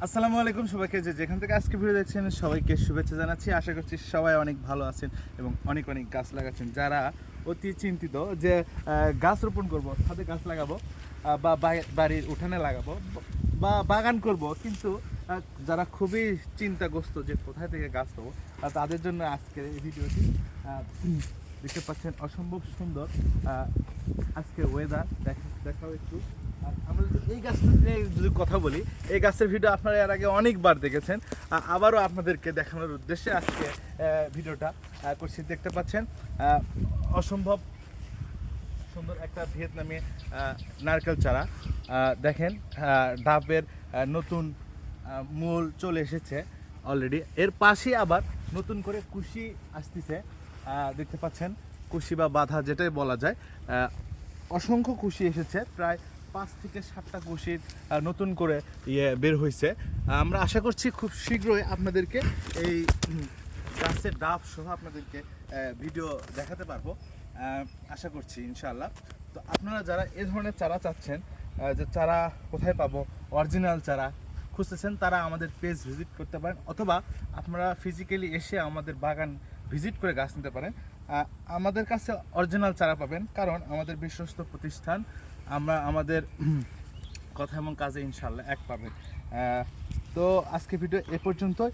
আসসালামু আলাইকুম সবাইকে, যেখান থেকে আজকে ভিডিও দেখছেন সবাইকে শুভেচ্ছা জানাচ্ছি। আশা করছি সবাই অনেক ভালো আছেন এবং অনেক অনেক গাছ লাগাচ্ছেন। যারা অতি চিন্তিত যে গাছ রোপণ করব, ছাদে গাছ লাগাবো বা বাড়ির উঠানে লাগাবো বা বাগান করব, কিন্তু যারা খুবই চিন্তাগ্রস্ত যে কোথায় থেকে গাছ পাবো, তাদের জন্য আজকের এই ভিডিওটি। দেখতে পাচ্ছেন অসম্ভব সুন্দর আজকে ওয়েদার। দেখাও একটু। আমরা যদি এই গাছটা নিয়ে যদি কথা বলি, এই গাছের ভিডিও আপনারা এর আগে অনেকবার দেখেছেন। আবারও আপনাদেরকে দেখানোর উদ্দেশ্যে আজকে ভিডিওটা করছি। দেখতে পাচ্ছেন অসম্ভব সুন্দর একটা ভিয়েতনামি নারকেল চারা। দেখেন ডাবের নতুন মূল চলে এসেছে অলরেডি। এর পাশে আবার নতুন করে কুশি আসতেছে। দেখতে পাচ্ছেন কুশি বা বাধা যেটাই বলা যায়। অসংখ্য কুশি এসেছে, প্রায় 5 থেকে 7টা কুশির নতুন করে বের হয়েছে। আমরা আশা করছি খুব শীঘ্রই আপনাদেরকে এই গাছের ডাব সহ আপনাদেরকে ভিডিও দেখাতে পারবো, আশা করছি ইনশাআল্লাহ। তো আপনারা যারা এ ধরনের চারা চাচ্ছেন, যে চারা কোথায় পাবো, অরিজিনাল চারা খুঁজতেছেন, তারা আমাদের পেজ ভিজিট করতে পারেন, অথবা আপনারা ফিজিক্যালি এসে আমাদের বাগান ভিজিট করে গাছ নিতে পারেন। আমাদের কাছে অরিজিনাল চারা পাবেন, কারণ আমাদের বিশ্বস্ত প্রতিষ্ঠান। আমরা আমাদের কথা এবং কাজে ইনশাল্লাহ এক পাবেন। তো আজকে ভিডিও এ পর্যন্তই।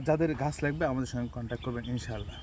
যাদের গাছ লাগবে আমাদের সঙ্গে কন্ট্যাক্ট করবেন ইনশাল্লাহ।